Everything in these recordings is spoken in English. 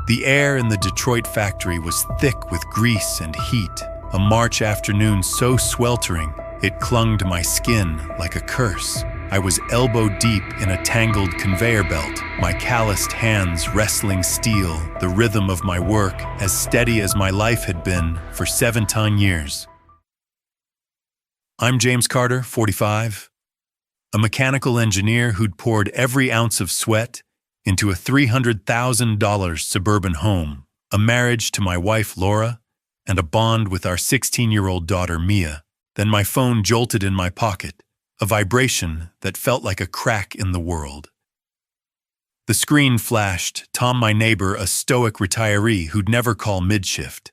The air in the Detroit factory was thick with grease and heat, a March afternoon so sweltering it clung to my skin like a curse. I was elbow-deep in a tangled conveyor belt, my calloused hands wrestling steel, the rhythm of my work as steady as my life had been for 17 years. I'm James Carter, 45, a mechanical engineer who'd poured every ounce of sweat into a $300,000 suburban home, a marriage to my wife Laura, and a bond with our 16-year-old daughter Mia. Then my phone jolted in my pocket, a vibration that felt like a crack in the world. The screen flashed, Tom, my neighbor, a stoic retiree who'd never call mid-shift.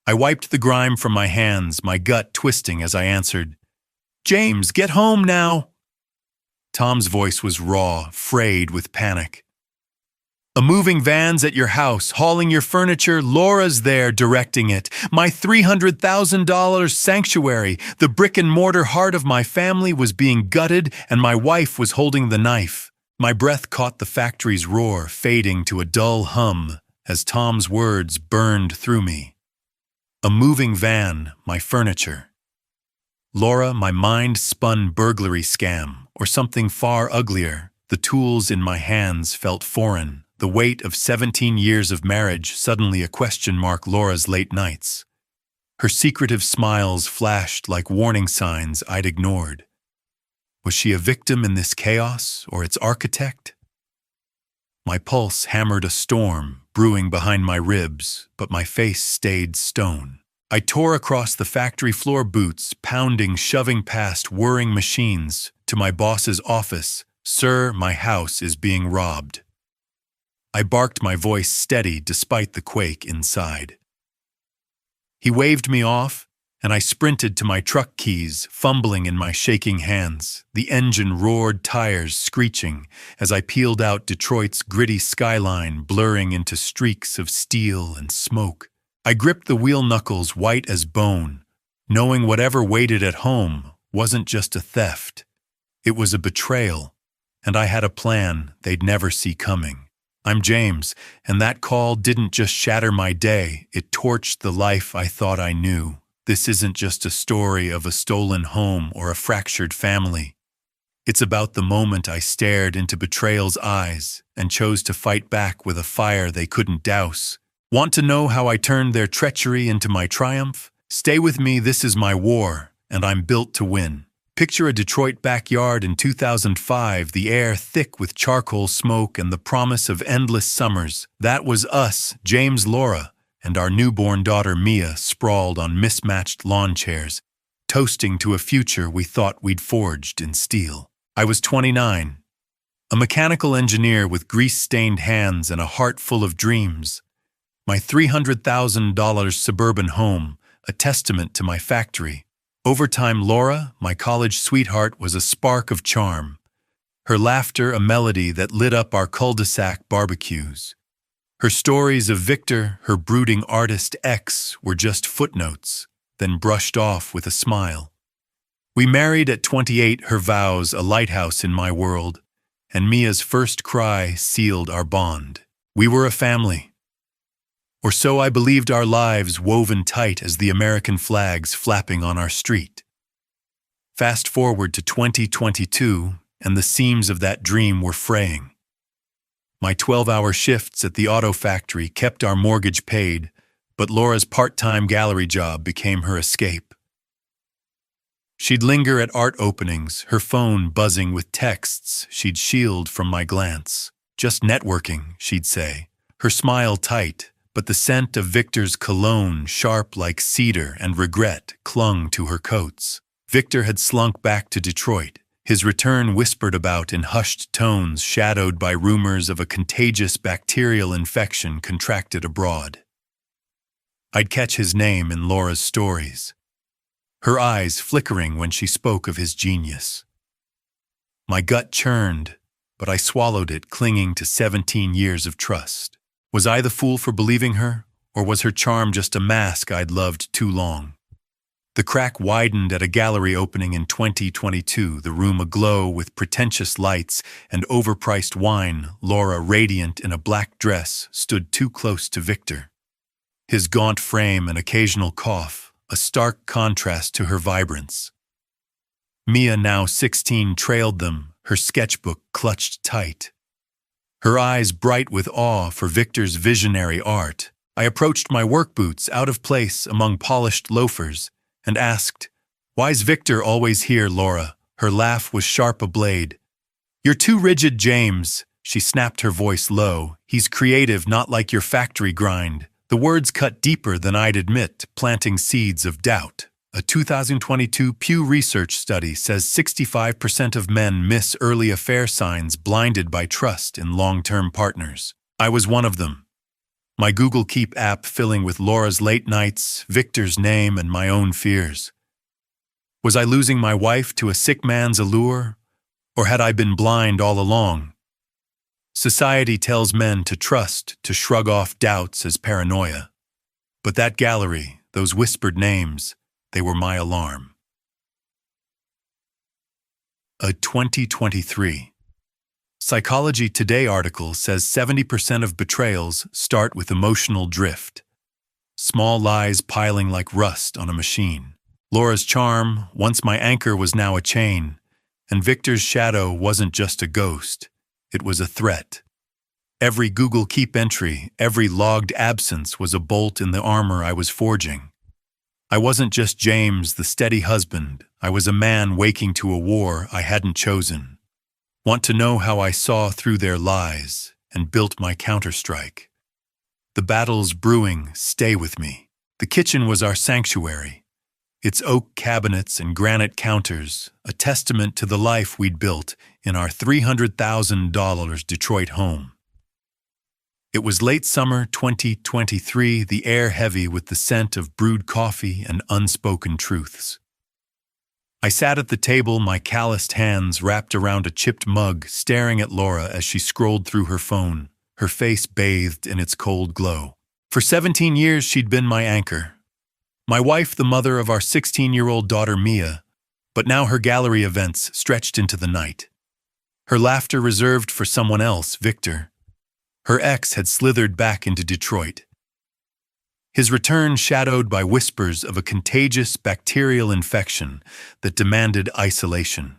I wiped the grime from my hands, my gut twisting as I answered, "James, get home now!" Tom's voice was raw, frayed with panic. "A moving van's at your house, hauling your furniture. Laura's there, directing it. My $300,000 sanctuary, the brick-and-mortar heart of my family, was being gutted, and my wife was holding the knife." My breath caught the factory's roar, fading to a dull hum as Tom's words burned through me. A moving van, my furniture. Laura, my mind spun burglary scam, or something far uglier. The tools in my hands felt foreign. The weight of 17 years of marriage suddenly a question mark. Laura's late nights. Her secretive smiles flashed like warning signs I'd ignored. Was she a victim in this chaos, or its architect? My pulse hammered a storm, brewing behind my ribs, but my face stayed stone. I tore across the factory floor, boots pounding, shoving past whirring machines, to my boss's office. "Sir, my house is being robbed." I barked, my voice steady despite the quake inside. He waved me off, and I sprinted to my truck keys, fumbling in my shaking hands. The engine roared, tires screeching, as I peeled out Detroit's gritty skyline, blurring into streaks of steel and smoke. I gripped the wheel knuckles white as bone, knowing whatever waited at home wasn't just a theft. It was a betrayal, and I had a plan they'd never see coming. I'm James, and that call didn't just shatter my day, it torched the life I thought I knew. This isn't just a story of a stolen home or a fractured family. It's about the moment I stared into betrayal's eyes and chose to fight back with a fire they couldn't douse. Want to know how I turned their treachery into my triumph? Stay with me, this is my war, and I'm built to win. Picture a Detroit backyard in 2005, the air thick with charcoal smoke and the promise of endless summers. That was us, James, Laura, and our newborn daughter Mia, sprawled on mismatched lawn chairs, toasting to a future we thought we'd forged in steel. I was 29, a mechanical engineer with grease-stained hands and a heart full of dreams. My $300,000 suburban home, a testament to my factory. Over time, Laura, my college sweetheart, was a spark of charm. Her laughter a melody that lit up our cul-de-sac barbecues. Her stories of Victor, her brooding artist ex, were just footnotes, then brushed off with a smile. We married at 28, her vows a lighthouse in my world, and Mia's first cry sealed our bond. We were a family. Or so I believed, our lives woven tight as the American flags flapping on our street. Fast forward to 2022, and the seams of that dream were fraying. My 12-hour shifts at the auto factory kept our mortgage paid, but Laura's part-time gallery job became her escape. She'd linger at art openings, her phone buzzing with texts she'd shield from my glance. "Just networking," she'd say, her smile tight, but the scent of Victor's cologne, sharp like cedar, and regret clung to her coats. Victor had slunk back to Detroit, his return whispered about in hushed tones, shadowed by rumors of a contagious bacterial infection contracted abroad. I'd catch his name in Laura's stories, her eyes flickering when she spoke of his genius. My gut churned, but I swallowed it, clinging to 17 years of trust. Was I the fool for believing her, or was her charm just a mask I'd loved too long? The crack widened at a gallery opening in 2022, the room aglow with pretentious lights and overpriced wine. Laura, radiant in a black dress, stood too close to Victor. His gaunt frame and occasional cough, a stark contrast to her vibrance. Mia, now 16, trailed them, her sketchbook clutched tight. Her eyes bright with awe for Victor's visionary art. I approached my work boots out of place among polished loafers and asked, "Why's Victor always here, Laura?" Her laugh was sharp a blade. "You're too rigid, James," she snapped, her voice low. "He's creative, not like your factory grind." The words cut deeper than I'd admit, planting seeds of doubt. A 2022 Pew Research study says 65% of men miss early affair signs, blinded by trust in long-term partners. I was one of them. My Google Keep app filling with Laura's late nights, Victor's name, and my own fears. Was I losing my wife to a sick man's allure, or had I been blind all along? Society tells men to trust, to shrug off doubts as paranoia. But that gallery, those whispered names, they were my alarm. A 2023 Psychology Today article says 70% of betrayals start with emotional drift. Small lies piling like rust on a machine. Laura's charm, once my anchor, was now a chain, and Victor's shadow wasn't just a ghost, it was a threat. Every Google Keep entry, every logged absence was a bolt in the armor I was forging. I wasn't just James, the steady husband. I was a man waking to a war I hadn't chosen. Want to know how I saw through their lies and built my counterstrike? The battle's brewing, stay with me. The kitchen was our sanctuary. Its oak cabinets and granite counters, a testament to the life we'd built in our $300,000 Detroit home. It was late summer 2023, the air heavy with the scent of brewed coffee and unspoken truths. I sat at the table, my calloused hands wrapped around a chipped mug, staring at Laura as she scrolled through her phone, her face bathed in its cold glow. For 17 years, she'd been my anchor. My wife, the mother of our 16-year-old daughter Mia, but now her gallery events stretched into the night. Her laughter reserved for someone else, Victor. Her ex had slithered back into Detroit. His return shadowed by whispers of a contagious bacterial infection that demanded isolation.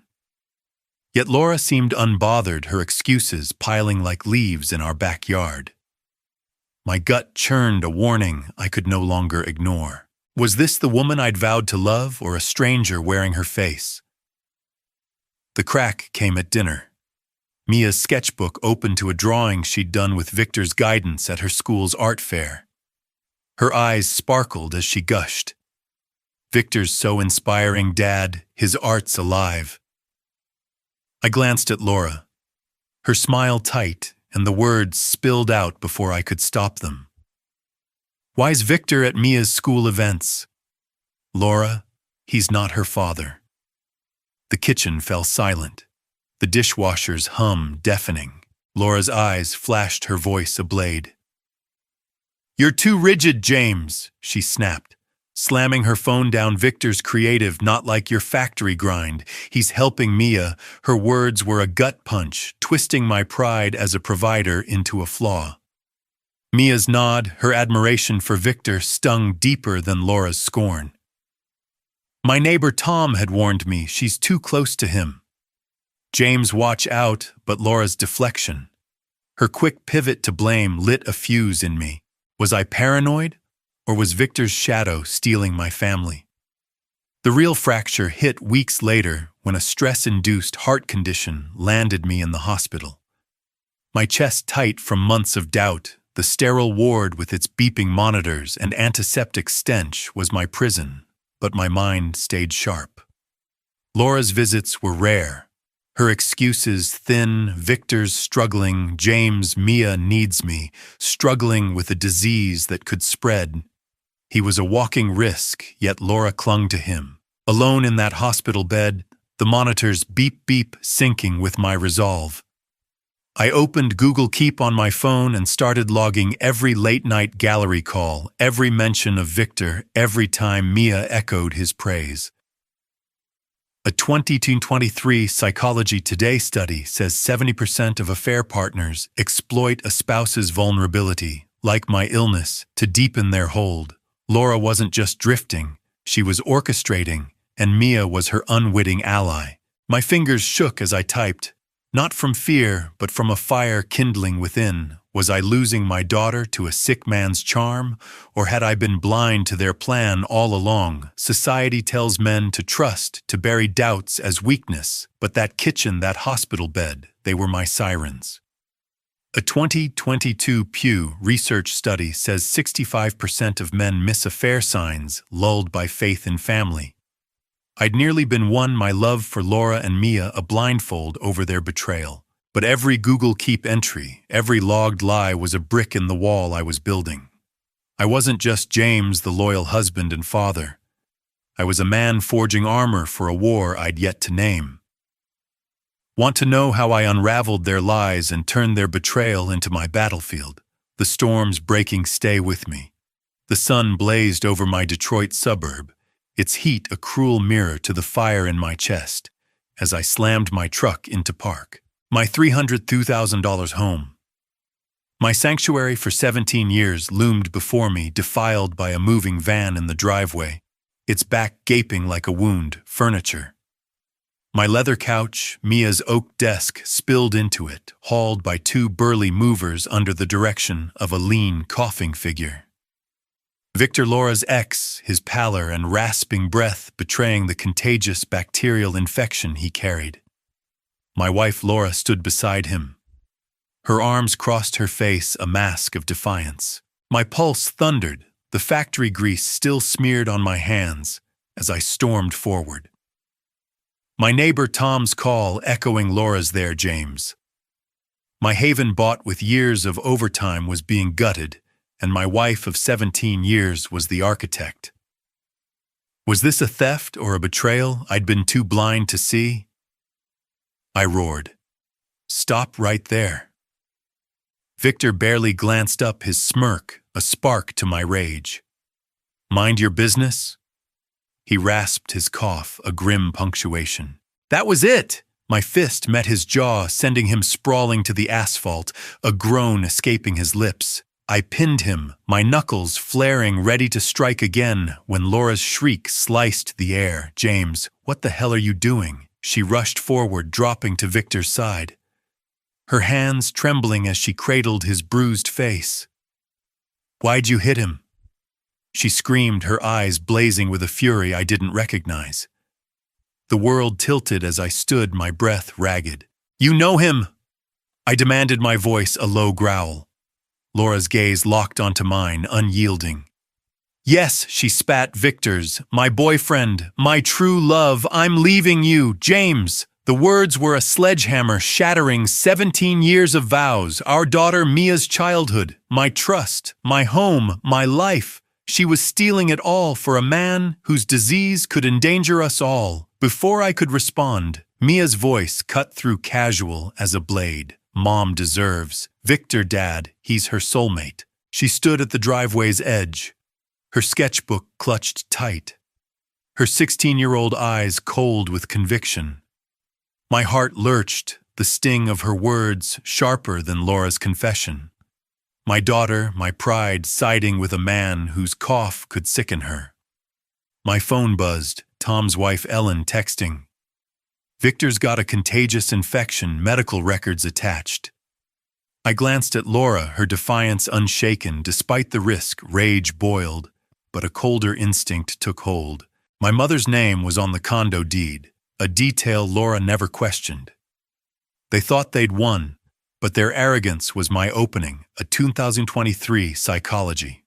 Yet Laura seemed unbothered, her excuses piling like leaves in our backyard. My gut churned a warning I could no longer ignore. Was this the woman I'd vowed to love, or a stranger wearing her face? The crack came at dinner. Mia's sketchbook opened to a drawing she'd done with Victor's guidance at her school's art fair. Her eyes sparkled as she gushed. "Victor's so inspiring, Dad. His art's alive." I glanced at Laura, her smile tight, and the words spilled out before I could stop them. "Why's Victor at Mia's school events?" "Laura, he's not her father." The kitchen fell silent. The dishwasher's hum deafening. Laura's eyes flashed, her voice ablade. "You're too rigid, James," she snapped, slamming her phone down. "Victor's creative, not like your factory grind. He's helping Mia." Her words were a gut punch, twisting my pride as a provider into a flaw. Mia's nod, her admiration for Victor, stung deeper than Laura's scorn. "My neighbor Tom had warned me, she's too close to him." James, watch out, but Laura's deflection. Her quick pivot to blame lit a fuse in me. Was I paranoid, or was Victor's shadow stealing my family? The real fracture hit weeks later when a stress-induced heart condition landed me in the hospital. My chest tight from months of doubt, the sterile ward with its beeping monitors and antiseptic stench was my prison, but my mind stayed sharp. Laura's visits were rare. Her excuses thin, Victor's struggling, James, Mia needs me, struggling with a disease that could spread. He was a walking risk, yet Laura clung to him. Alone in that hospital bed, the monitors beep-beep syncing with my resolve. I opened Google Keep on my phone and started logging every late-night gallery call, every mention of Victor, every time Mia echoed his praise. A 2023 Psychology Today study says 70% of affair partners exploit a spouse's vulnerability, like my illness, to deepen their hold. Laura wasn't just drifting, she was orchestrating, and Mia was her unwitting ally. My fingers shook as I typed. Not from fear, but from a fire kindling within. Was I losing my daughter to a sick man's charm, or had I been blind to their plan all along? Society tells men to trust, to bury doubts as weakness, but that kitchen, that hospital bed, they were my sirens. A 2022 Pew Research study says 65% of men miss affair signs, lulled by faith in family. I'd nearly been won my love for Laura and Mia a blindfold over their betrayal. But every Google Keep entry, every logged lie was a brick in the wall I was building. I wasn't just James, the loyal husband and father. I was a man forging armor for a war I'd yet to name. Want to know how I unraveled their lies and turned their betrayal into my battlefield? The storms breaking stay with me. The sun blazed over my Detroit suburb, its heat a cruel mirror to the fire in my chest, as I slammed my truck into park. My $302,000 home. My sanctuary for 17 years loomed before me, defiled by a moving van in the driveway, its back gaping like a wound, furniture. My leather couch, Mia's oak desk, spilled into it, hauled by two burly movers under the direction of a lean, coughing figure. Victor, Laura's ex, his pallor and rasping breath betraying the contagious bacterial infection he carried. My wife Laura stood beside him. Her arms crossed her face, a mask of defiance. My pulse thundered, the factory grease still smeared on my hands as I stormed forward. My neighbor Tom's call echoing Laura's "There, James." My haven bought with years of overtime was being gutted, and my wife of 17 years was the architect. Was this a theft or a betrayal I'd been too blind to see? I roared. Stop right there. Victor barely glanced up, his smirk a spark to my rage. Mind your business? He rasped his cough, a grim punctuation. That was it! My fist met his jaw, sending him sprawling to the asphalt, a groan escaping his lips. I pinned him, my knuckles flaring ready to strike again when Laura's shriek sliced the air. James, what the hell are you doing? She rushed forward, dropping to Victor's side, her hands trembling as she cradled his bruised face. Why'd you hit him? She screamed, her eyes blazing with a fury I didn't recognize. The world tilted as I stood, my breath ragged. You know him! I demanded, my voice a low growl. Laura's gaze locked onto mine, unyielding. Yes, she spat. Victor's, my boyfriend, my true love. I'm leaving you, James. The words were a sledgehammer shattering 17 years of vows, our daughter Mia's childhood, my trust, my home, my life. She was stealing it all for a man whose disease could endanger us all. Before I could respond, Mia's voice cut through casual as a blade. Mom deserves. Victor, Dad, he's her soulmate. She stood at the driveway's edge, her sketchbook clutched tight, her 16-year-old eyes cold with conviction. My heart lurched, the sting of her words sharper than Laura's confession. My daughter, my pride, siding with a man whose cough could sicken her. My phone buzzed, Tom's wife Ellen texting. Victor's got a contagious infection, medical records attached. I glanced at Laura, her defiance unshaken. Despite the risk, rage boiled, but a colder instinct took hold. My mother's name was on the condo deed, a detail Laura never questioned. They thought they'd won, but their arrogance was my opening, a 2023 Psychology.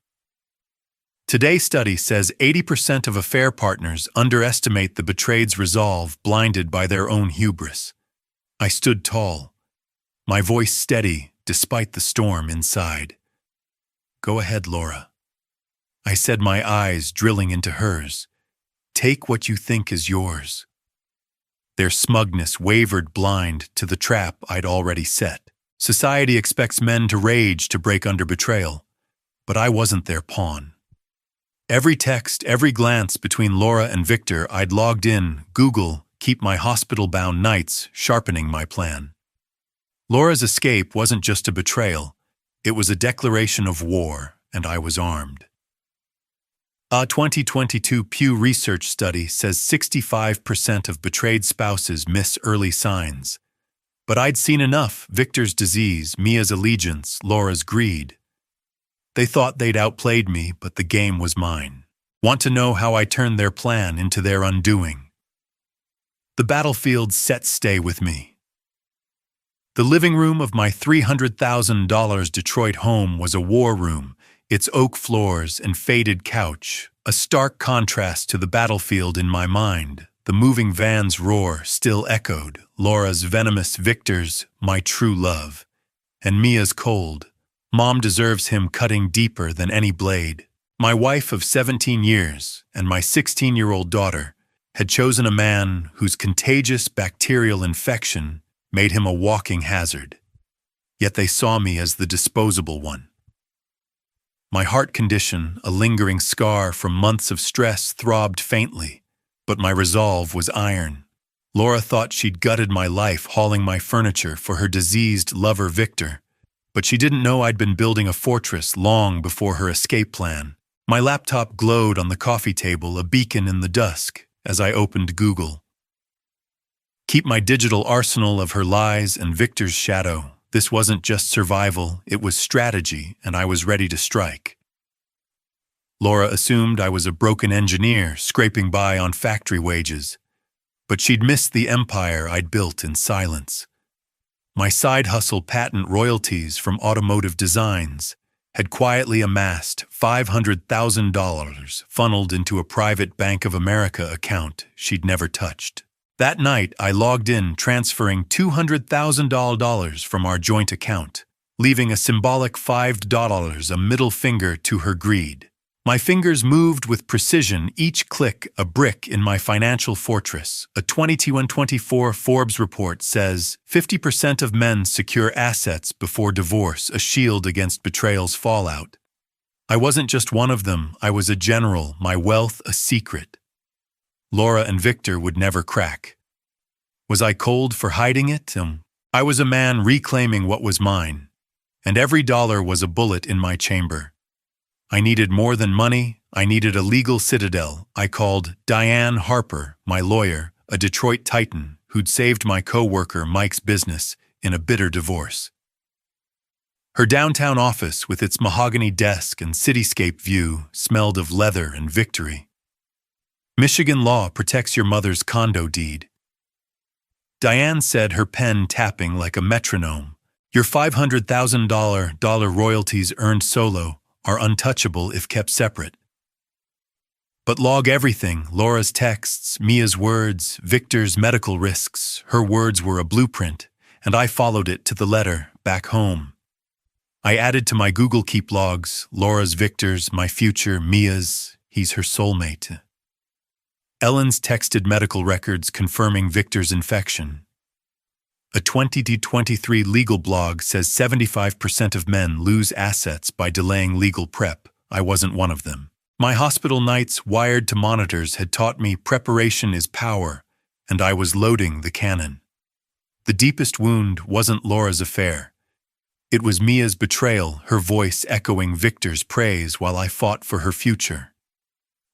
Today's study says 80% of affair partners underestimate the betrayed's resolve, blinded by their own hubris. I stood tall, my voice steady despite the storm inside. Go ahead, Laura. I said, my eyes drilling into hers. Take what you think is yours. Their smugness wavered blind to the trap I'd already set. Society expects men to rage to break under betrayal, but I wasn't their pawn. Every text, every glance between Laura and Victor, I'd logged in, Google, keep my hospital-bound nights sharpening my plan. Laura's escape wasn't just a betrayal, it was a declaration of war, and I was armed. A 2022 Pew Research study says 65% of betrayed spouses miss early signs. But I'd seen enough: Victor's disease, Mia's allegiance, Laura's greed. They thought they'd outplayed me, but the game was mine. Want to know how I turned their plan into their undoing? The battlefield set stay with me. The living room of my $300,000 Detroit home was a war room, its oak floors and faded couch, a stark contrast to the battlefield in my mind. The moving van's roar still echoed, Laura's venomous, Victor's my true love, and Mia's cold. Mom deserves him, cutting deeper than any blade. My wife of 17 years and my 16-year-old daughter had chosen a man whose contagious bacterial infection made him a walking hazard. Yet they saw me as the disposable one. My heart condition, a lingering scar from months of stress, throbbed faintly. But my resolve was iron. Laura thought she'd gutted my life, hauling my furniture for her diseased lover Victor. But she didn't know I'd been building a fortress long before her escape plan. My laptop glowed on the coffee table, a beacon in the dusk, as I opened Google. Keep my digital arsenal of her lies and Victor's shadow. This wasn't just survival, it was strategy, and I was ready to strike. Laura assumed I was a broken engineer scraping by on factory wages, but she'd missed the empire I'd built in silence. My side hustle, patent royalties from automotive designs, had quietly amassed $500,000 funneled into a private Bank of America account she'd never touched. That night, I logged in, transferring $200,000 from our joint account, leaving a symbolic $5, a middle finger to her greed. My fingers moved with precision, each click a brick in my financial fortress. A 2024 Forbes report says 50% of men secure assets before divorce, a shield against betrayal's fallout. I wasn't just one of them, I was a general, my wealth a secret. Laura and Victor would never crack. Was I cold for hiding it? I was a man reclaiming what was mine, and every dollar was a bullet in my chamber. I needed more than money, I needed a legal citadel. I called Diane Harper, my lawyer, a Detroit titan who'd saved my co-worker Mike's business in a bitter divorce. Her downtown office, with its mahogany desk and cityscape view, smelled of leather and victory. Michigan law protects your mother's condo deed. Diane said, her pen tapping like a metronome, your $500,000 royalties earned solo are untouchable if kept separate. But log everything: Laura's texts, Mia's words, Victor's medical risks. Her words were a blueprint, and I followed it to the letter, back home. I added to my Google Keep logs, Laura's, Victor's, my future, Mia's, he's her soulmate. Ellen's texted medical records confirming Victor's infection. A 2023 legal blog says 75% of men lose assets by delaying legal prep. I wasn't one of them. My hospital nights, wired to monitors, had taught me preparation is power, and I was loading the cannon. The deepest wound wasn't Laura's affair. It was Mia's betrayal, her voice echoing Victor's praise while I fought for her future.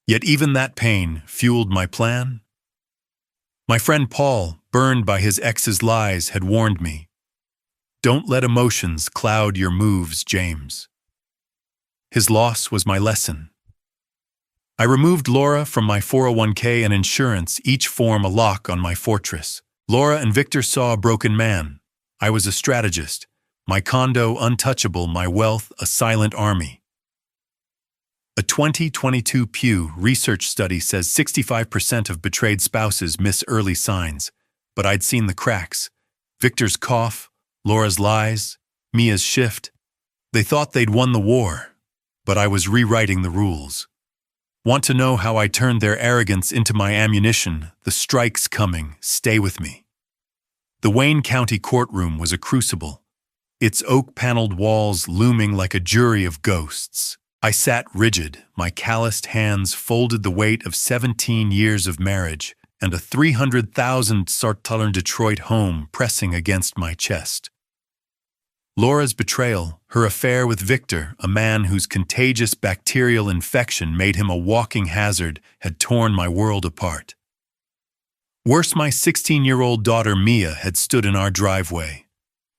Yet even that pain fueled my plan. My friend Paul, burned by his ex's lies, had warned me, "Don't let emotions cloud your moves, James." His loss was my lesson. I removed Laura from my 401k and insurance, each form a lock on my fortress. Laura and Victor saw a broken man. I was a strategist, my condo untouchable, my wealth a silent army. A 2022 Pew Research study says 65% of betrayed spouses miss early signs, but I'd seen the cracks. Victor's cough, Laura's lies, Mia's shift. They thought they'd won the war, but I was rewriting the rules. Want to know how I turned their arrogance into my ammunition? The strike's coming, stay with me. The Wayne County courtroom was a crucible. its oak-paneled walls looming like a jury of ghosts. I sat rigid, my calloused hands folded the weight of 17 years of marriage and a 300,000 Sartulern Detroit home pressing against my chest. Laura's betrayal, her affair with Victor, a man whose contagious bacterial infection made him a walking hazard, had torn my world apart. Worse, my 16-year-old daughter Mia had stood in our driveway,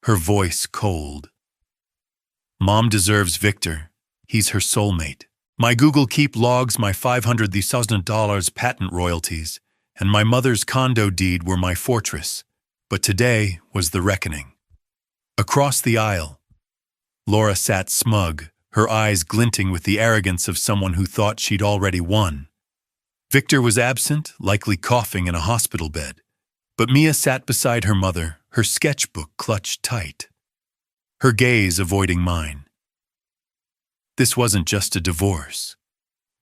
her voice cold. Mom deserves Victor. He's her soulmate. My Google Keep logs, my $500,000 patent royalties, and my mother's condo deed were my fortress. But today was the reckoning. Across the aisle, Laura sat smug, her eyes glinting with the arrogance of someone who thought she'd already won. Victor was absent, likely coughing in a hospital bed. But Mia sat beside her mother, her sketchbook clutched tight, her gaze avoiding mine. This wasn't just a divorce.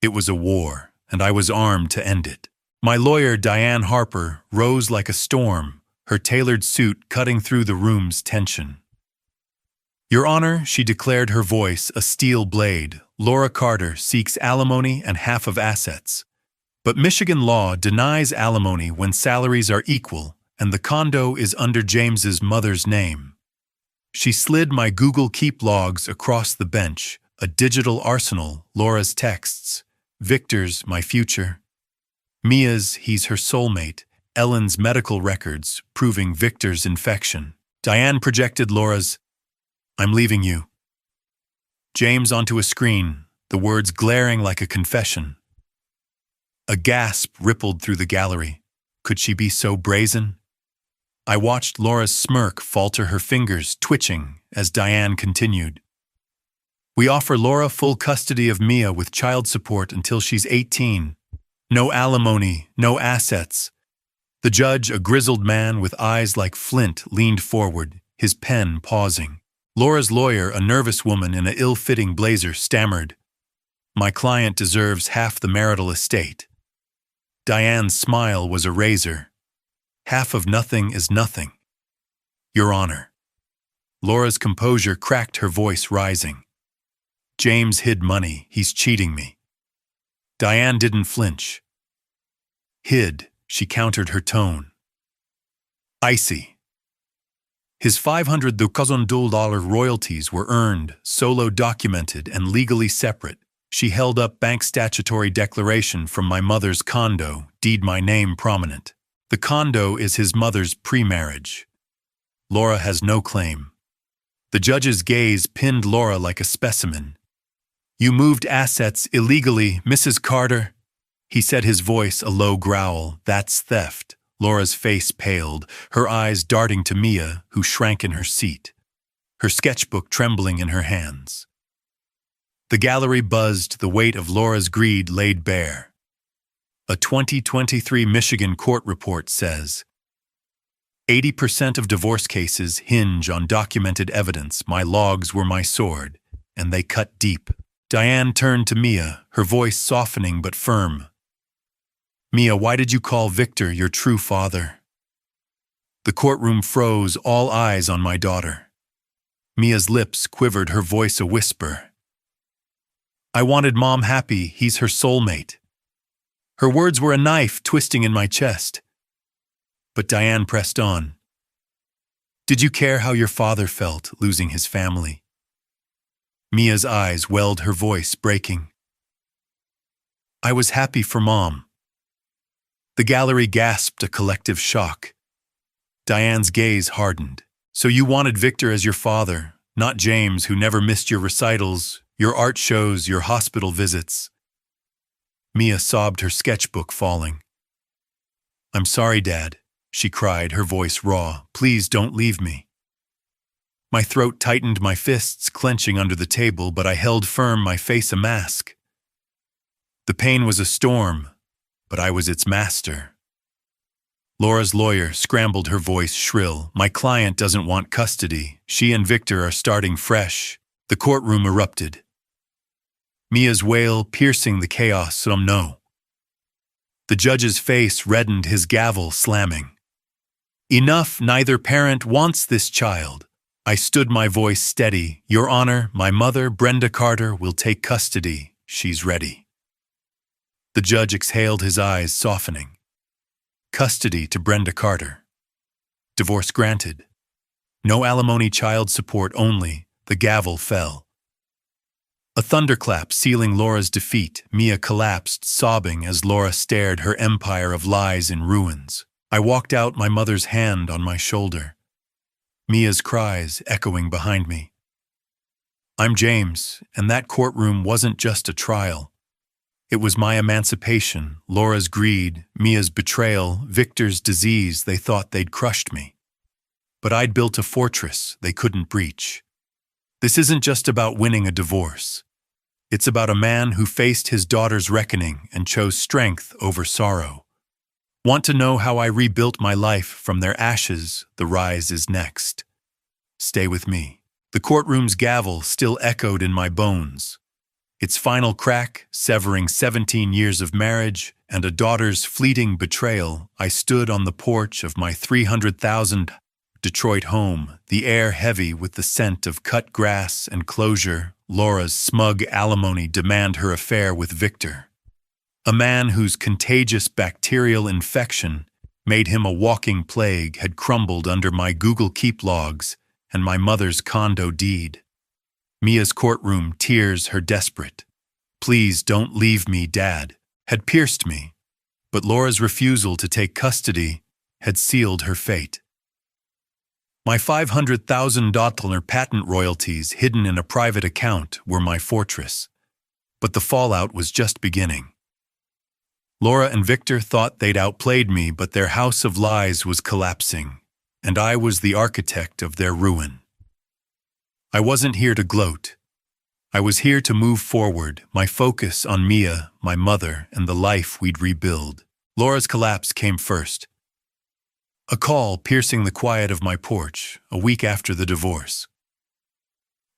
It was a war, and I was armed to end it. My lawyer, Diane Harper, rose like a storm, her tailored suit cutting through the room's tension. Your Honor, she declared, her voice a steel blade, Laura Carter seeks alimony and half of assets. But Michigan law denies alimony when salaries are equal and the condo is under James's mother's name. She slid my Google Keep logs across the bench, a digital arsenal, Laura's texts, Victor's my future, Mia's he's her soulmate, Ellen's medical records proving Victor's infection. Diane projected Laura's I'm leaving you. James onto a screen, the words glaring like a confession. A gasp rippled through the gallery. Could she be so brazen? I watched Laura's smirk falter, her fingers twitching as Diane continued. We offer Laura full custody of Mia with child support until she's 18. No alimony, no assets. The judge, a grizzled man with eyes like flint, leaned forward, his pen pausing. Laura's lawyer, a nervous woman in an ill-fitting blazer, stammered, My client deserves half the marital estate. Diane's smile was a razor. Half of nothing is nothing. Your Honor. Laura's composure cracked, her voice rising. James hid money, he's cheating me. Diane didn't flinch. Hid, she countered, her tone icy. His $500,000 royalties were earned, solo documented, and legally separate. She held up bank statutory declaration from my mother's condo, deed my name prominent. The condo is his mother's pre-marriage. Laura has no claim. The judge's gaze pinned Laura like a specimen. You moved assets illegally, Mrs. Carter. He said, his voice a low growl. That's theft. Laura's face paled, her eyes darting to Mia, who shrank in her seat, her sketchbook trembling in her hands. The gallery buzzed, the weight of Laura's greed laid bare. A 2023 Michigan court report says, 80% of divorce cases hinge on documented evidence. My logs were my sword, and they cut deep. Diane turned to Mia, her voice softening but firm. Mia, why did you call Victor your true father? The courtroom froze, all eyes on my daughter. Mia's lips quivered, her voice a whisper. I wanted Mom happy, he's her soulmate. Her words were a knife twisting in my chest. But Diane pressed on. Did you care how your father felt, losing his family? Mia's eyes welled, her voice breaking. I was happy for Mom. The gallery gasped, a collective shock. Diane's gaze hardened. So you wanted Victor as your father, not James, who never missed your recitals, your art shows, your hospital visits. Mia sobbed, her sketchbook falling. I'm sorry, Dad, she cried, her voice raw. Please don't leave me. My throat tightened, my fists clenching under the table, but I held firm, my face a mask. The pain was a storm, but I was its master. Laura's lawyer scrambled, her voice shrill. My client doesn't want custody. She and Victor are starting fresh. The courtroom erupted. Mia's wail piercing the chaos. No. The judge's face reddened, his gavel slamming. Enough, neither parent wants this child. I stood my voice steady. Your Honor, my mother, Brenda Carter, will take custody. She's ready. The judge exhaled, his eyes softening. Custody to Brenda Carter. Divorce granted. No alimony, child support only. The gavel fell. A thunderclap sealing Laura's defeat. Mia collapsed, sobbing as Laura stared, her empire of lies in ruins. I walked out, my mother's hand on my shoulder. Mia's cries echoing behind me. I'm James, and that courtroom wasn't just a trial. It was my emancipation, Laura's greed, Mia's betrayal, Victor's disease. They thought they'd crushed me. But I'd built a fortress they couldn't breach. This isn't just about winning a divorce. It's about a man who faced his daughter's reckoning and chose strength over sorrow. Want to know how I rebuilt my life from their ashes? The rise is next. Stay with me. The courtroom's gavel still echoed in my bones. Its final crack, severing 17 years of marriage and a daughter's fleeting betrayal. I stood on the porch of my $300,000 Detroit home, the air heavy with the scent of cut grass and closure. Laura's smug alimony demand, her affair with Victor. A man whose contagious bacterial infection made him a walking plague had crumbled under my Google Keep logs and my mother's condo deed. Mia's courtroom, tears, her desperate, "Please don't leave me, Dad," had pierced me, but Laura's refusal to take custody had sealed her fate. My $500,000 patent royalties hidden in a private account were my fortress, but the fallout was just beginning. Laura and Victor thought they'd outplayed me, but their house of lies was collapsing, and I was the architect of their ruin. I wasn't here to gloat. I was here to move forward, my focus on Mia, my mother, and the life we'd rebuild. Laura's collapse came first. A call piercing the quiet of my porch, a week after the divorce.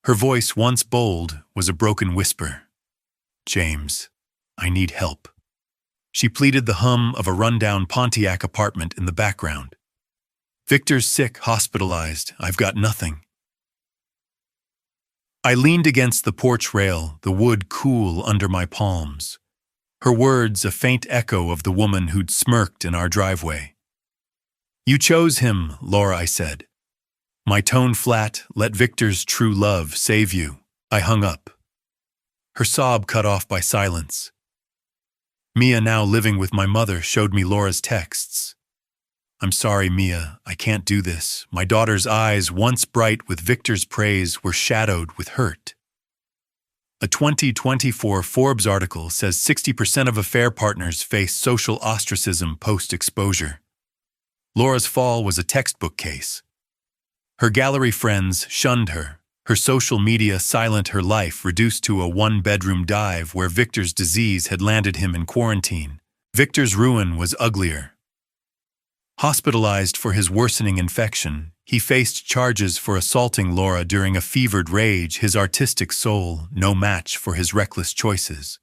Her voice, once bold, was a broken whisper. "James, I need help." She pleaded, the hum of a rundown Pontiac apartment in the background. "Victor's sick, hospitalized. I've got nothing." I leaned against the porch rail, the wood cool under my palms. Her words, a faint echo of the woman who'd smirked in our driveway. "You chose him, Laura," I said. My tone flat, "Let Victor's true love save you." I hung up. Her sob cut off by silence. Mia, now living with my mother, showed me Laura's texts. "I'm sorry, Mia, I can't do this." My daughter's eyes, once bright with Victor's praise, were shadowed with hurt. A 2024 Forbes article says 60% of affair partners face social ostracism post-exposure. Laura's fall was a textbook case. Her gallery friends shunned her. Her social media silent, her life reduced to a one-bedroom dive where Victor's disease had landed him in quarantine. Victor's ruin was uglier. Hospitalized for his worsening infection, he faced charges for assaulting Laura during a fevered rage, his artistic soul no match for his reckless choices.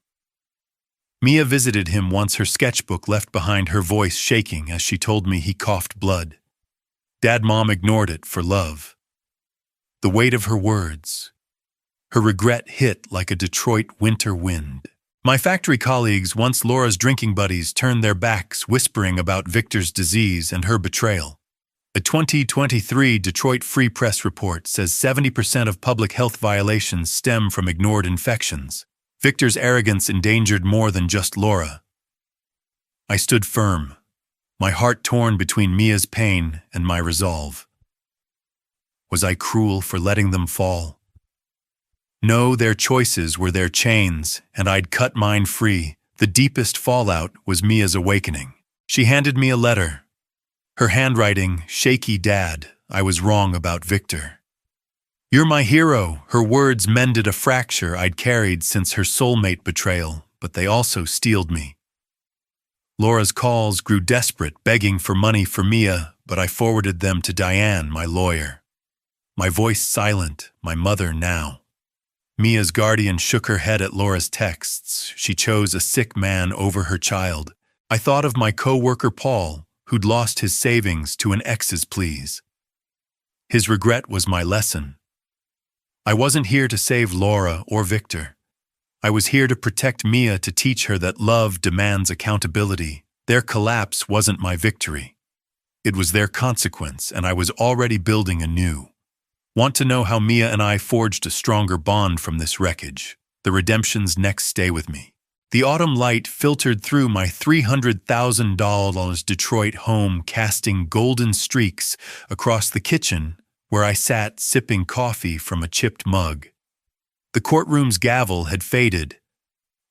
Mia visited him once, her sketchbook left behind, her voice shaking as she told me he coughed blood. Mom ignored it for love. The weight of her words. Her regret hit like a Detroit winter wind. My factory colleagues, once Laura's drinking buddies, turned their backs, whispering about Victor's disease and her betrayal. A 2023 Detroit Free Press report says 70% of public health violations stem from ignored infections. Victor's arrogance endangered more than just Laura. I stood firm, my heart torn between Mia's pain and my resolve. Was I cruel for letting them fall? No, their choices were their chains, and I'd cut mine free. The deepest fallout was Mia's awakening. She handed me a letter. Her handwriting, shaky. "Dad, I was wrong about Victor. You're my hero." Her words mended a fracture I'd carried since her soulmate betrayal, but they also steeled me. Laura's calls grew desperate, begging for money for Mia, but I forwarded them to Diane, my lawyer. My voice silent, my mother now. Mia's guardian shook her head at Laura's texts. She chose a sick man over her child. I thought of my co-worker Paul, who'd lost his savings to an ex's pleas. His regret was my lesson. I wasn't here to save Laura or Victor. I was here to protect Mia, to teach her that love demands accountability. Their collapse wasn't my victory. It was their consequence, and I was already building anew. Want to know how Mia and I forged a stronger bond from this wreckage? The redemption's next stay with me. The autumn light filtered through my $300,000 Detroit home, casting golden streaks across the kitchen where I sat sipping coffee from a chipped mug. The courtroom's gavel had faded.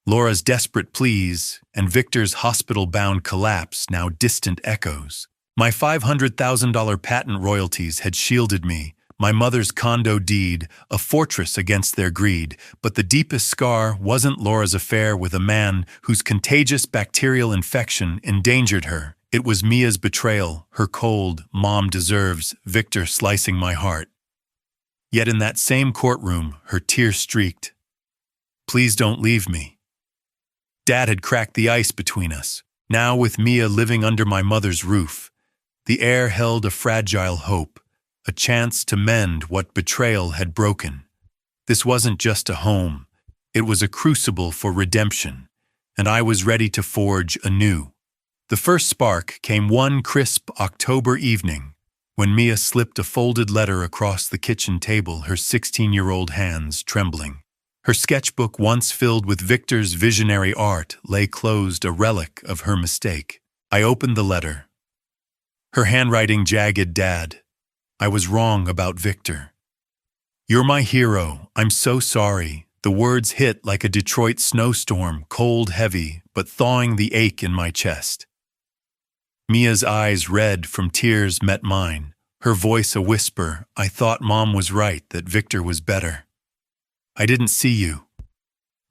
Laura's desperate pleas and Victor's hospital-bound collapse now distant echoes. My $500,000 patent royalties had shielded me, my mother's condo deed, a fortress against their greed, but the deepest scar wasn't Laura's affair with a man whose contagious bacterial infection endangered her. It was Mia's betrayal, her cold, "Mom deserves," Victor slicing my heart. Yet in that same courtroom, her tears streaked. "Please don't leave me." Dad had cracked the ice between us. Now, with Mia living under my mother's roof, the air held a fragile hope, a chance to mend what betrayal had broken. This wasn't just a home, it was a crucible for redemption, and I was ready to forge anew. The first spark came one crisp October evening, when Mia slipped a folded letter across the kitchen table, her 16-year-old hands trembling. Her sketchbook, once filled with Victor's visionary art, lay closed, a relic of her mistake. I opened the letter. Her handwriting jagged. "Dad, I was wrong about Victor. You're my hero. I'm so sorry." The words hit like a Detroit snowstorm, cold, heavy, but thawing the ache in my chest. Mia's eyes, red from tears, met mine, her voice a whisper. "I thought Mom was right, that Victor was better. I didn't see you."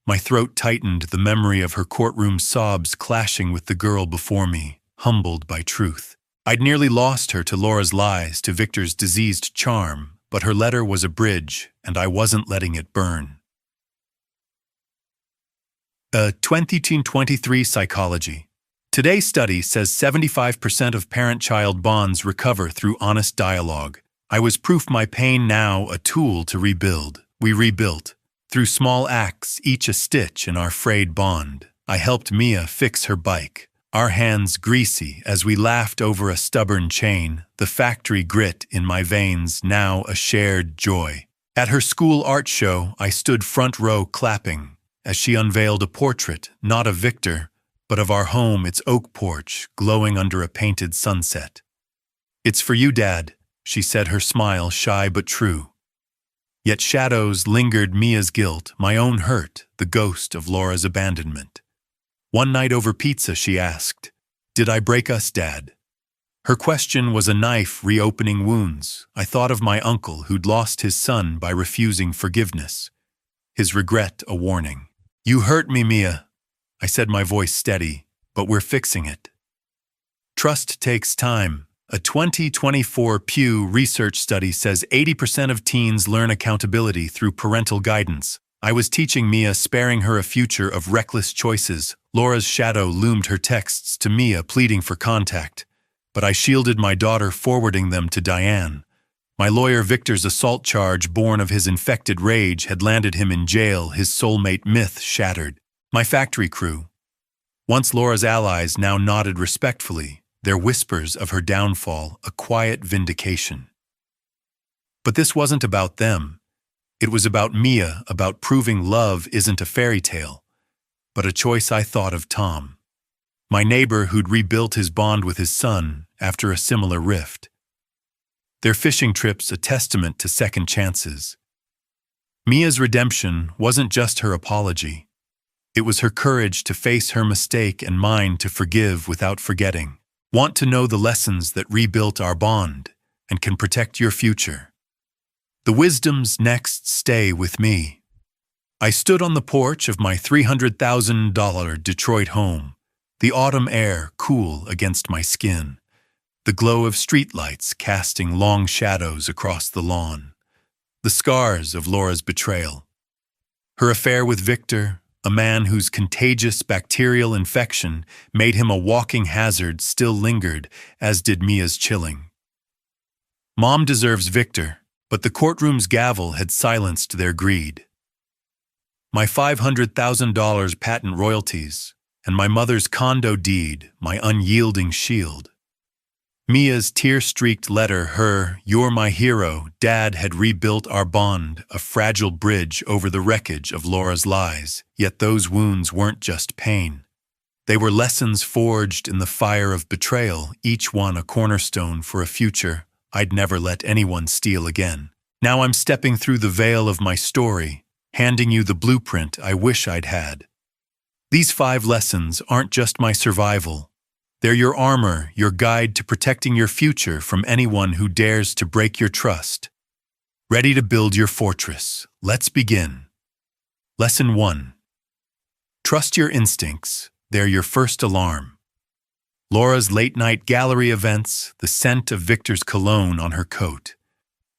My throat tightened, the memory of her courtroom sobs clashing with the girl before me, humbled by truth. I'd nearly lost her to Laura's lies, to Victor's diseased charm, but her letter was a bridge, and I wasn't letting it burn. 2023 Psychology. Today's study says 75% of parent-child bonds recover through honest dialogue. I was proof, my pain now a tool to rebuild. We rebuilt. Through small acts, each a stitch in our frayed bond. I helped Mia fix her bike, our hands greasy as we laughed over a stubborn chain, the factory grit in my veins now a shared joy. At her school art show, I stood front row clapping as she unveiled a portrait, not of Victor, but of our home, its oak porch glowing under a painted sunset. "It's for you, Dad," she said, her smile shy but true. Yet shadows lingered, Mia's guilt, my own hurt, the ghost of Laura's abandonment. One night over pizza, she asked, "Did I break us, Dad?" Her question was a knife reopening wounds. I thought of my uncle who'd lost his son by refusing forgiveness, his regret a warning. "You hurt me, Mia," I said, my voice steady, "but we're fixing it." Trust takes time. A 2024 Pew Research study says 80% of teens learn accountability through parental guidance. I was teaching Mia, sparing her a future of reckless choices. Laura's shadow loomed, her texts to Mia pleading for contact. But I shielded my daughter, forwarding them to Diane. My lawyer, Victor's assault charge, born of his infected rage, had landed him in jail, his soulmate myth shattered. My factory crew, once Laura's allies, now nodded respectfully, their whispers of her downfall a quiet vindication. But this wasn't about them. It was about Mia, about proving love isn't a fairy tale, but a choice. I thought of Tom, my neighbor who'd rebuilt his bond with his son after a similar rift. Their fishing trips a testament to second chances. Mia's redemption wasn't just her apology. It was her courage to face her mistake and mine to forgive without forgetting. Want to know the lessons that rebuilt our bond and can protect your future? The wisdom's next stay with me. I stood on the porch of my $300,000 Detroit home, the autumn air cool against my skin, the glow of streetlights casting long shadows across the lawn, the scars of Laura's betrayal. Her affair with Victor, a man whose contagious bacterial infection made him a walking hazard, still lingered, as did Mia's chilling. Mom deserves Victor, but the courtroom's gavel had silenced their greed. My $500,000 patent royalties, and my mother's condo deed, my unyielding shield. Mia's tear-streaked letter, "You're my hero, Dad," had rebuilt our bond, a fragile bridge over the wreckage of Laura's lies. Yet those wounds weren't just pain. They were lessons forged in the fire of betrayal, each one a cornerstone for a future I'd never let anyone steal again. Now I'm stepping through the veil of my story, handing you the blueprint I wish I'd had. These 5 lessons aren't just my survival. They're your armor, your guide to protecting your future from anyone who dares to break your trust. Ready to build your fortress? Let's begin. Lesson 1. Trust your instincts. They're your first alarm. Laura's late-night gallery events, the scent of Victor's cologne on her coat.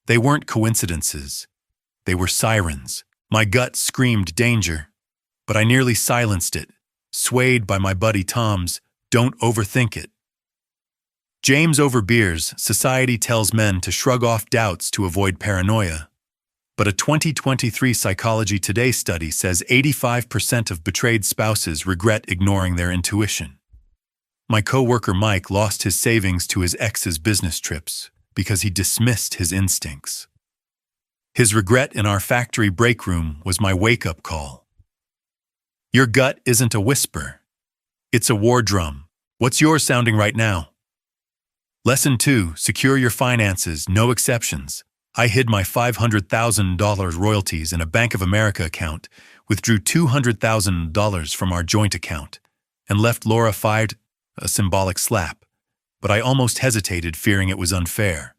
They weren't coincidences. They were sirens. My gut screamed danger, but I nearly silenced it, swayed by my buddy Tom's "Don't overthink it." James Overbeer's "Society tells men to shrug off doubts to avoid paranoia." But a 2023 Psychology Today study says 85% of betrayed spouses regret ignoring their intuition. My coworker Mike lost his savings to his ex's business trips because he dismissed his instincts. His regret in our factory break room was my wake-up call. Your gut isn't a whisper. It's a war drum. What's yours sounding right now? Lesson 2. Secure your finances, no exceptions. I hid my $500,000 royalties in a Bank of America account, withdrew $200,000 from our joint account, and left Laura a symbolic slap, but I almost hesitated, fearing it was unfair.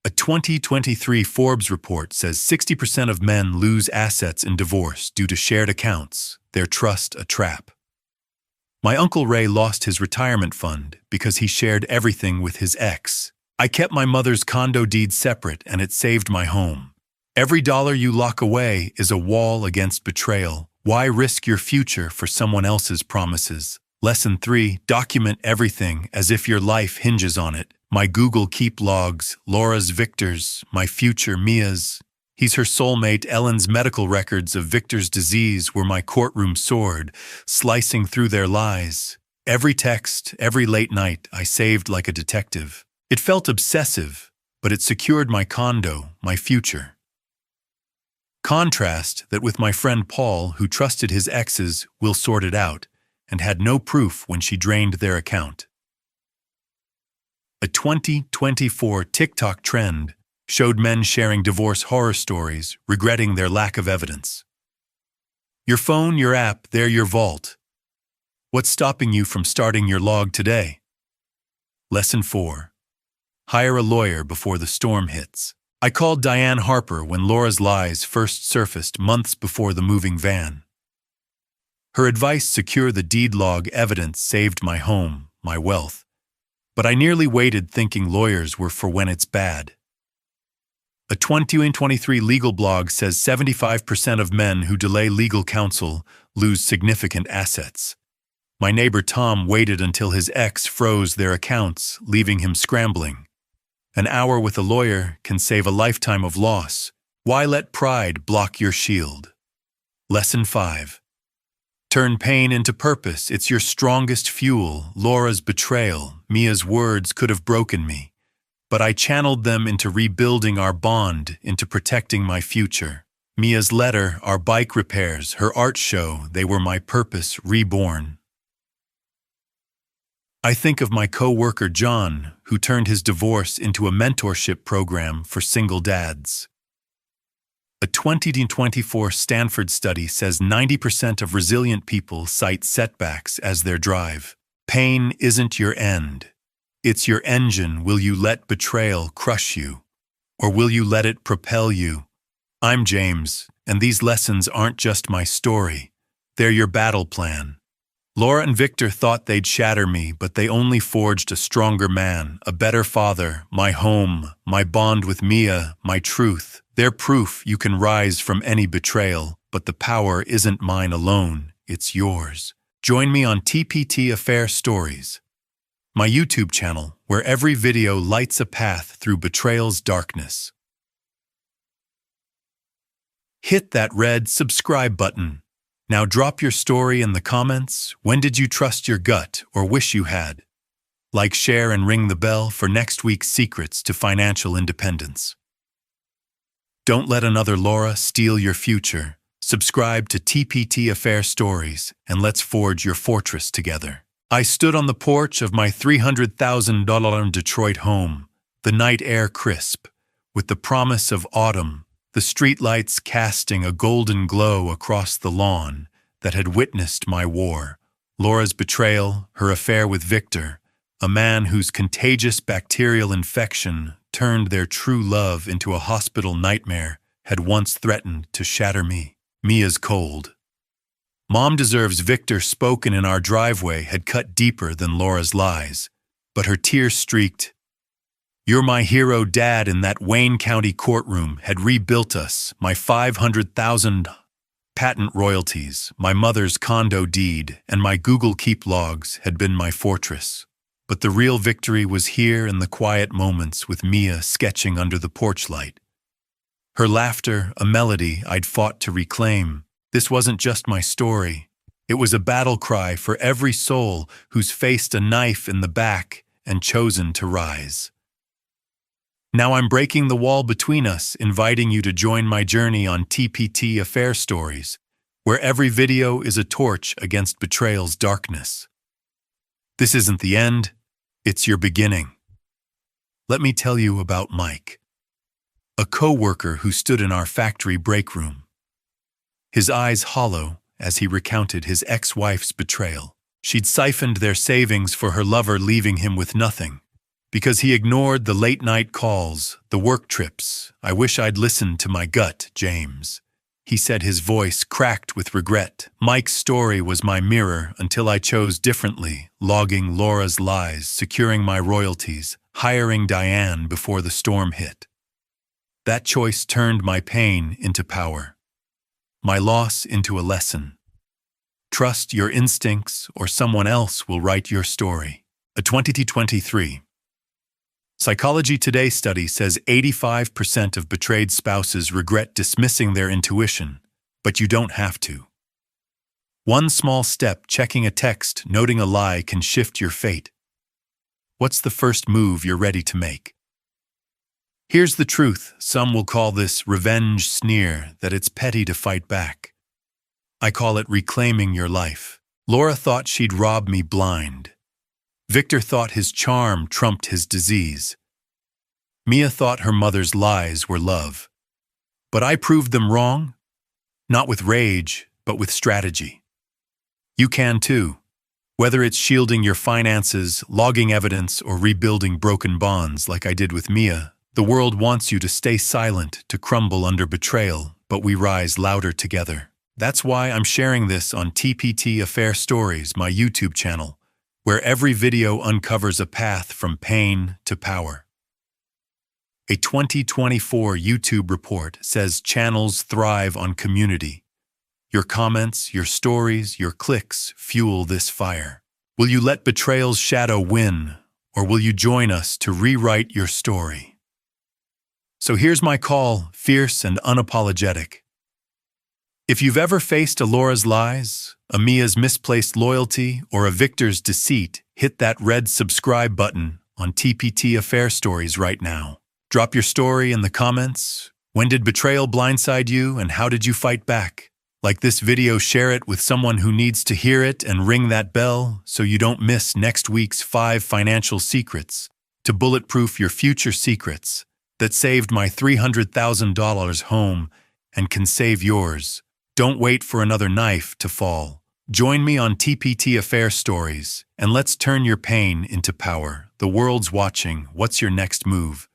A 2023 Forbes report says 60% of men lose assets in divorce due to shared accounts, their trust a trap. My Uncle Ray lost his retirement fund because he shared everything with his ex. I kept my mother's condo deed separate, and it saved my home. Every dollar you lock away is a wall against betrayal. Why risk your future for someone else's promises? Lesson 3. Document everything as if your life hinges on it. My Google Keep logs, Laura's, Victor's, my future Mia's. He's her soulmate. Ellen's medical records of Victor's disease were my courtroom sword, slicing through their lies. Every text, every late night, I saved like a detective. It felt obsessive, but it secured my condo, my future. Contrast that with my friend Paul, who trusted his exes will sort it out, and had no proof when she drained their account. A 2024 TikTok trend showed men sharing divorce horror stories, regretting their lack of evidence. Your phone, your app, they're your vault. What's stopping you from starting your log today? Lesson 4. Hire a lawyer before the storm hits. I called Diane Harper when Laura's lies first surfaced months before the moving van. Her advice: secure the deed log evidence, saved my home, my wealth. But I nearly waited, thinking lawyers were for when it's bad. A 2023 legal blog says 75% of men who delay legal counsel lose significant assets. My neighbor Tom waited until his ex froze their accounts, leaving him scrambling. An hour with a lawyer can save a lifetime of loss. Why let pride block your shield? Lesson 5. Turn pain into purpose. It's your strongest fuel. Laura's betrayal, Mia's words could have broken me, but I channeled them into rebuilding our bond, into protecting my future. Mia's letter, our bike repairs, her art show, they were my purpose reborn. I think of my co-worker John, who turned his divorce into a mentorship program for single dads. A 2024 Stanford study says 90% of resilient people cite setbacks as their drive. Pain isn't your end. It's your engine. Will you let betrayal crush you? Or will you let it propel you? I'm James, and these lessons aren't just my story. They're your battle plan. Laura and Victor thought they'd shatter me, but they only forged a stronger man, a better father, my home, my bond with Mia, my truth. They're proof you can rise from any betrayal, but the power isn't mine alone, it's yours. Join me on TPT Affair Stories. my YouTube channel, where every video lights a path through betrayal's darkness. Hit that red subscribe button. Now drop your story in the comments. When did you trust your gut or wish you had? Like, share, and ring the bell for next week's secrets to financial independence. Don't let another Laura steal your future. Subscribe to TPT Affair Stories and let's forge your fortress together. I stood on the porch of my $300,000 Detroit home, the night air crisp, with the promise of autumn, the streetlights casting a golden glow across the lawn that had witnessed my war, Laura's betrayal, her affair with Victor, a man whose contagious bacterial infection turned their true love into a hospital nightmare, had once threatened to shatter me. Mia's cold "Mom deserves Victor" spoken in our driveway had cut deeper than Laura's lies, but her tear-streaked "You're my hero, Dad" in that Wayne County courtroom had rebuilt us, my $500,000 patent royalties, my mother's condo deed, and my Google Keep logs had been my fortress. But the real victory was here in the quiet moments with Mia sketching under the porch light. Her laughter, a melody I'd fought to reclaim. This wasn't just my story. It was a battle cry for every soul who's faced a knife in the back and chosen to rise. Now I'm breaking the wall between us, inviting you to join my journey on TPT Affair Stories, where every video is a torch against betrayal's darkness. This isn't the end, it's your beginning. Let me tell you about Mike, a co-worker who stood in our factory break room, his eyes hollow as he recounted his ex-wife's betrayal. She'd siphoned their savings for her lover, leaving him with nothing. Because he ignored the late-night calls, the work trips. "I wish I'd listened to my gut, James," he said, his voice cracked with regret. Mike's story was my mirror until I chose differently, logging Laura's lies, securing my royalties, hiring Diane before the storm hit. That choice turned my pain into power, my loss into a lesson. Trust your instincts or someone else will write your story. A 2023 Psychology Today study says 85% of betrayed spouses regret dismissing their intuition, but you don't have to. One small step, checking a text, noting a lie, can shift your fate. What's the first move you're ready to make? Here's the truth. Some will call this revenge sneer, that it's petty to fight back. I call it reclaiming your life. Laura thought she'd rob me blind. Victor thought his charm trumped his disease. Mia thought her mother's lies were love. But I proved them wrong, not with rage, but with strategy. You can too. Whether it's shielding your finances, logging evidence, or rebuilding broken bonds like I did with Mia, the world wants you to stay silent, to crumble under betrayal, but we rise louder together. That's why I'm sharing this on TPT Affair Stories, my YouTube channel, where every video uncovers a path from pain to power. A 2024 YouTube report says channels thrive on community. Your comments, your stories, your clicks fuel this fire. Will you let betrayal's shadow win, or will you join us to rewrite your story? So here's my call, fierce and unapologetic. If you've ever faced a Laura's lies, a Mia's misplaced loyalty, or a Victor's deceit, hit that red subscribe button on TPT Affair Stories right now. Drop your story in the comments. When did betrayal blindside you, and how did you fight back? Like this video, share it with someone who needs to hear it, and ring that bell so you don't miss next week's 5 financial secrets to bulletproof your future secrets that saved my $300,000 home and can save yours. Don't wait for another knife to fall. Join me on TPT Affair Stories, and let's turn your pain into power. The world's watching. What's your next move?